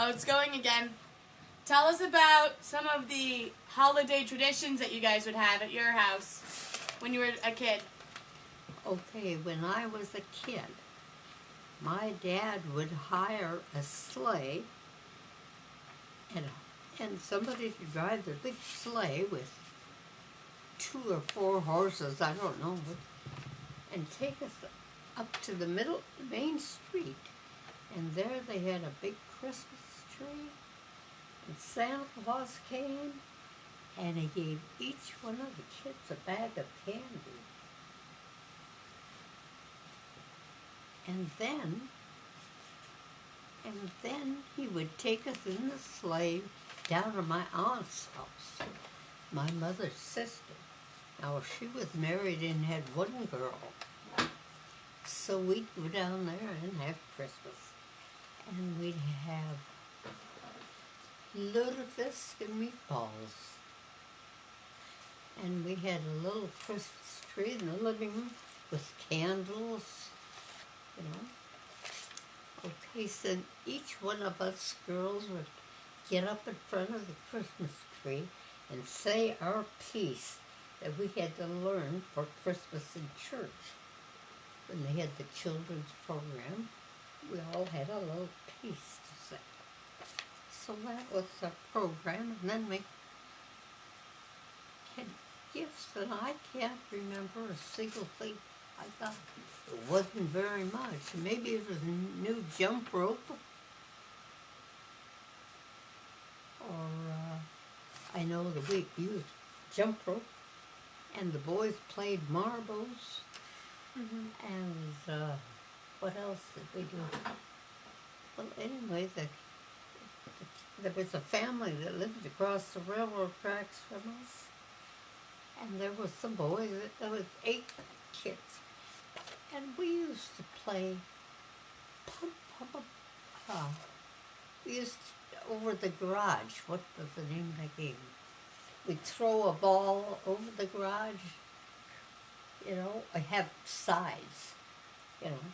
Oh, it's going again. Tell us about some of the holiday traditions that you guys would have at your house when you were a kid. Okay, when I was a kid, my dad would hire a sleigh and somebody to drive the big sleigh with 2 or 4 horses, I don't know, and take us up to the main street. And there they had a big Christmas tree, and Santa Claus came, and he gave each one of the kids a bag of candy. And then he would take us in the sleigh down to my aunt's house, my mother's sister. Now, she was married and had 1 girl. So we'd go down there and have Christmas. And we'd have lutefisk and meatballs. And we had a little Christmas tree in the living room with candles, you know. Okay, so each one of us girls would get up in front of the Christmas tree and say our piece that we had to learn for Christmas in church. When they had the children's program, we all had a little piece to say. So that was our program, and then we had gifts, and I can't remember a single thing I got. It wasn't very much. Maybe it was a new jump rope, or I know that we used jump rope, and the boys played marbles. And what else did we do? Well, anyway, there was a family that lived across the railroad tracks from us, and there was some boys. There was 8 kids, and we used to play we used to, over the garage. What was the name of the game? We'd throw a ball over the garage. You know, I have sides, you know,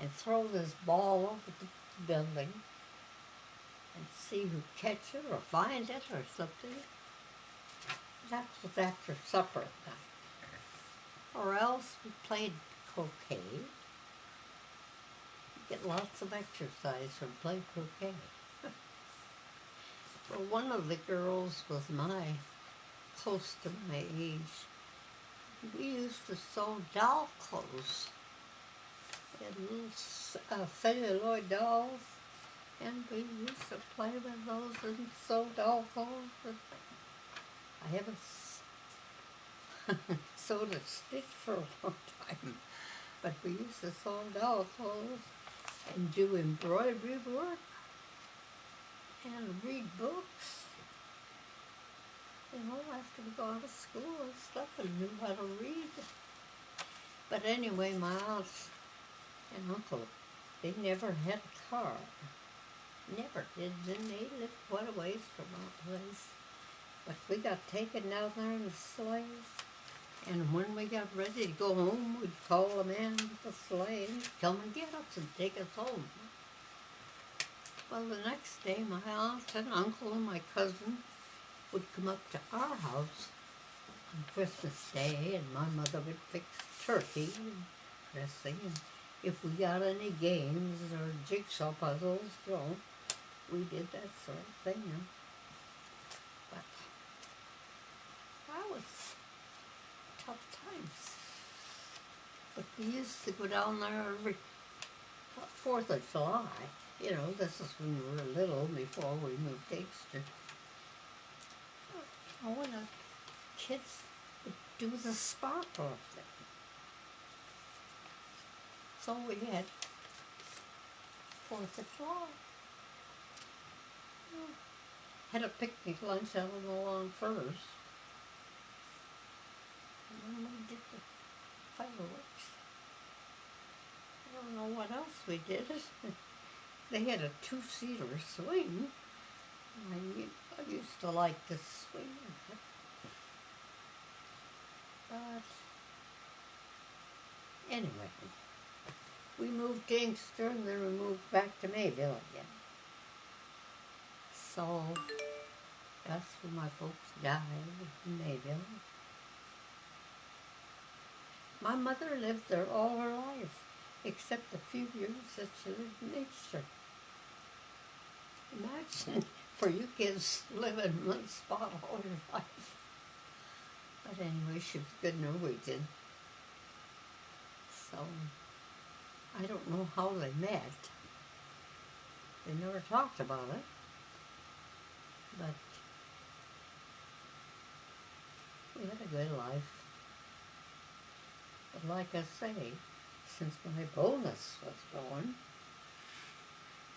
and throw this ball over the building and see who catch it or find it or something. That was after supper time. Or else we played croquet. You get lots of exercise from playing croquet. Well, one of the girls was close to my age. We used to sew doll clothes. We had little celluloid dolls, and we used to play with those and sew doll clothes. I haven't sewed a stitch for a long time, but we used to sew doll clothes and do embroidery work and read books. You know, after we got out of school and stuff and knew how to read. But anyway, my aunts and uncle, they never had a car. Never did. Then they lived quite a ways from our place. But we got taken down there in the sleigh. And when we got ready to go home, we'd call the man with the sleigh and he'd come and get us and take us home. Well, the next day, my aunt and uncle and my cousin would come up to our house on Christmas Day, and my mother would fix turkey and dressing, and if we got any games or jigsaw puzzles, you know, we did that sort of thing, you know. But that was tough times. But we used to go down there every 4th of July. You know, this is when we were little, before we moved to Inkster. When the kids would do the sparkle thing. So we had 4th of July. Had a picnic lunch out on the lawn first. And then we did the fireworks. I don't know what else we did. They had a 2-seater swing. I used to like to swing. But anyway, we moved to Inkster and then we moved back to Mayville again. So that's where my folks died in Mayville. My mother lived there all her life, except the few years that she lived in Easter. Imagine for you kids living in one spot all your life. But anyway, she was good Norwegian. So I don't know how they met. They never talked about it. But we had a good life. But like I say, since my bonus was gone,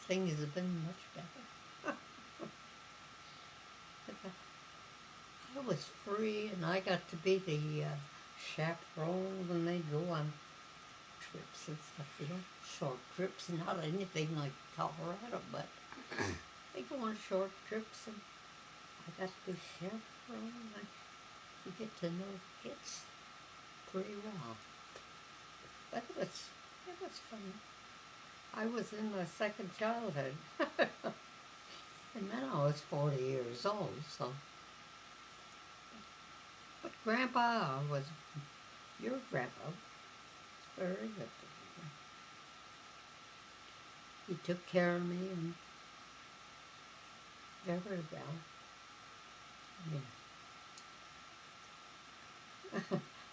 things have been much better. I was free, and I got to be the chaperone when they go on trips and stuff, you know, short trips, not anything like Colorado, but they go on short trips, and I got to be chaperone, and you get to know the kids pretty well. But it was fun. I was in my second childhood, and then I was 40 years old, so. But Grandpa was, your grandpa, was very good to me. He took care of me and very well. I mean,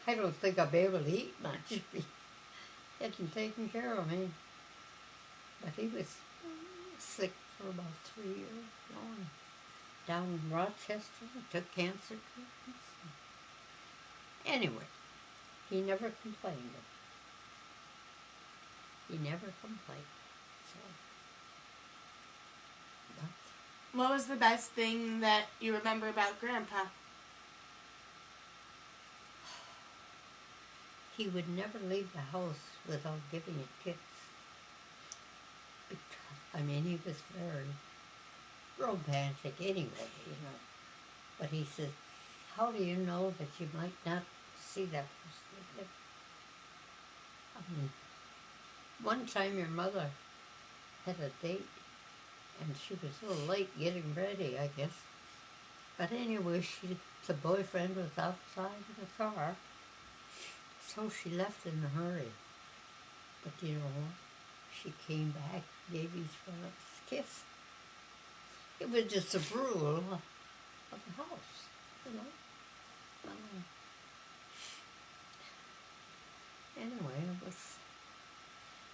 I don't think I'll be able to eat much if he hadn't taken care of me. But he was sick for about 3 years, you know, and down in Rochester, took cancer treatments. Anyway, he never complained. He never complained. So, but What was the best thing that you remember about Grandpa? he would never leave the house without giving it gifts. Because, I mean, he was very romantic anyway, you know. But he says, how do you know that you might not see that person again? I mean, one time your mother had a date, and she was a little late getting ready, I guess. But anyway, the boyfriend was outside in the car, so she left in a hurry. But you know what? She came back, gave each one of us a kiss. It was just a rule of the house, you know. Anyway, it was.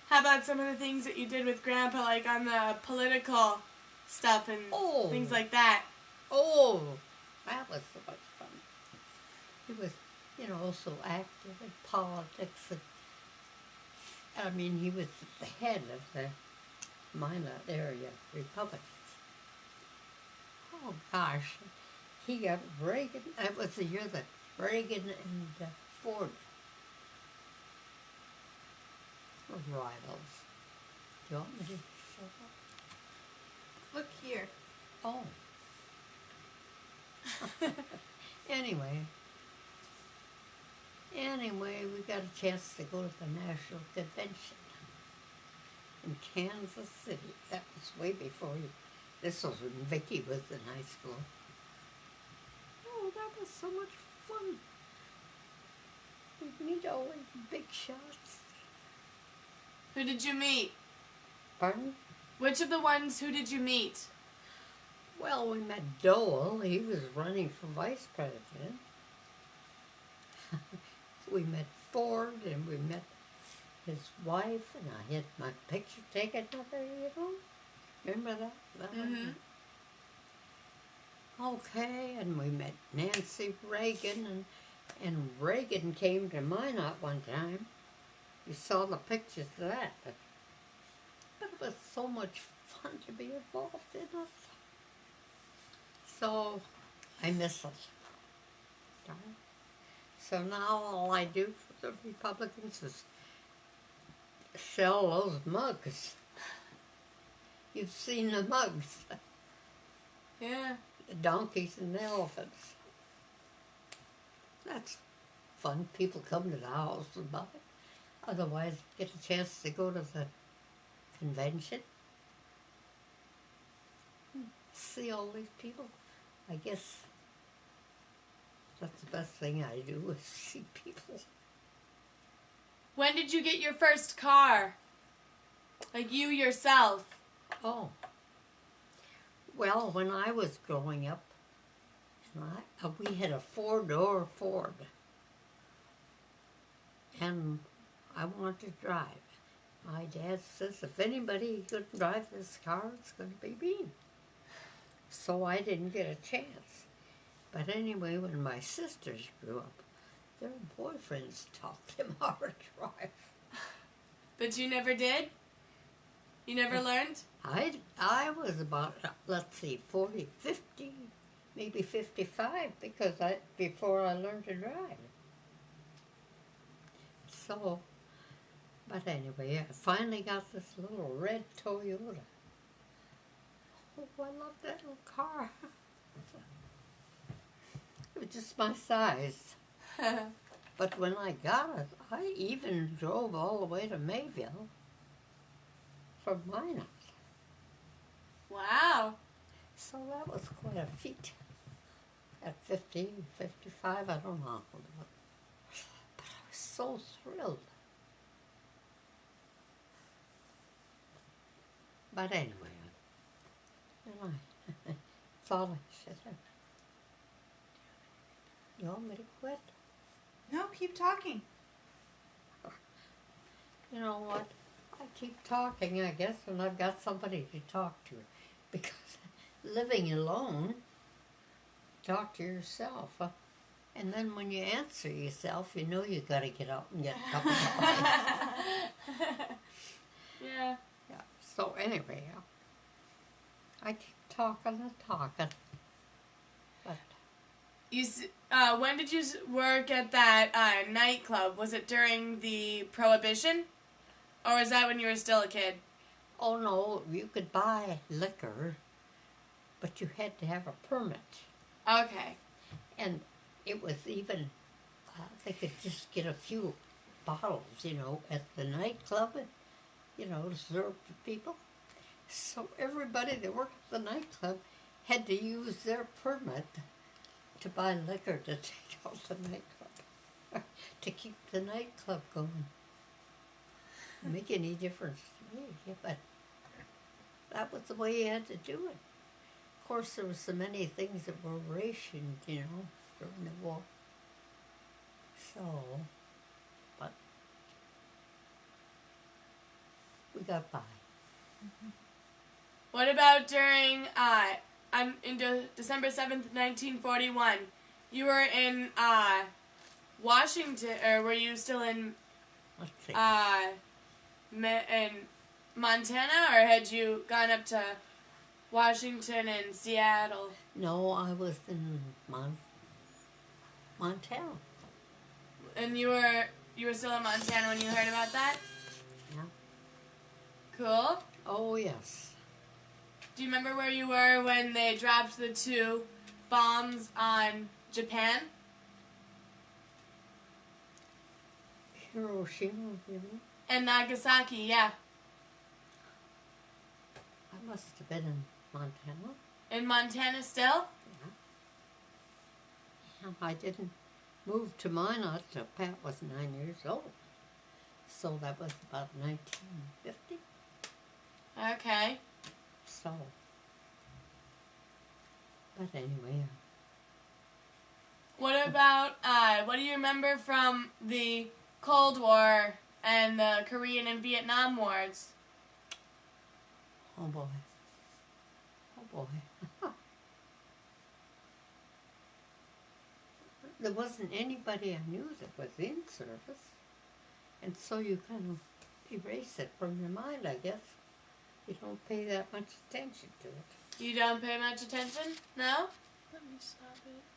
How about some of the things that you did with Grandpa, like on the political stuff and things like that? Oh, that was so much fun. He was, you know, so active in politics. And, I mean, he was the head of the Minot area Republicans. Oh, gosh. He got Reagan. That was the year that Reagan and Ford were rivals. Do you want me to show that? Look here. Oh. Anyway, we got a chance to go to the National Convention in Kansas City. That was way before you. This was when Vicki was in high school. Oh, that was so much fun. We'd meet all these big shots. Who did you meet? Pardon? Which of the ones, who did you meet? Well, we met Dole. He was running for vice president. We met Ford, and we met his wife, and I had my picture taken with her, you know. Remember that? Mm-hmm. Okay, and we met Nancy Reagan, and Reagan came to Minot one time. You saw the pictures of that. But it was so much fun to be involved in it. So, I miss it. Darn. So now all I do for the Republicans is sell those mugs. You've seen the mugs. Yeah. The donkeys and the elephants. That's fun. People come to the house and buy it. Otherwise, get a chance to go to the convention. see all these people. I guess that's the best thing I do is see people. When did you get your first car? Like you yourself? Oh. Well, when I was growing up, we had a 4-door Ford. And I wanted to drive. My dad says, if anybody could drive this car, it's going to be me. So I didn't get a chance. But anyway, when my sisters grew up, their boyfriends taught them how to drive. But you never did? You never learned? I was about, let's see, 40, 50, maybe 55, before I learned to drive. So, but anyway, I finally got this little red Toyota. Oh, I love that little car. It was just my size. But when I got it, I even drove all the way to Mayville from Minot. Wow. So that was quite a feat. At 50, 55, I don't know how old it was. But I was so thrilled. But anyway, I thought I should have. You want me to quit? No, keep talking. You know what? I keep talking, I guess, when I've got somebody to talk to. Because living alone, talk to yourself. And then when you answer yourself, you know you got to get up and get a cup of coffee. Yeah. Yeah. So anyway, I keep talking and talking. But when did you work at that nightclub? Was it during the Prohibition? Or was that when you were still a kid? oh no, you could buy liquor, but you had to have a permit. Okay. And it was even, they could just get a few bottles, at the nightclub, to serve to people. So everybody that worked at the nightclub had to use their permit to buy liquor to take out the nightclub, to keep the nightclub going. Make any difference to me, but that was the way you had to do it. Of course, there were so many things that were rationed, during the war. So, but we got by. What about during December 7th, 1941? You were in Washington, or were you still in Let's see. in Montana, or had you gone up to Washington and Seattle? No, I was in Montana. And you were still in Montana when you heard about that? Yeah. Cool. Oh, yes. Do you remember where you were when they dropped the 2 bombs on Japan? Hiroshima, And Nagasaki, yeah. I must have been in Montana. In Montana still? Yeah. I didn't move to Minot till Pat was 9 years old. So that was about 1950. Okay. So, but anyway. What about, what do you remember from the Cold War and the Korean and Vietnam Wars? Oh boy. Oh boy. There wasn't anybody I knew that was in service. And so you kind of erase it from your mind, I guess. You don't pay that much attention to it. You don't pay much attention? No? Let me stop it.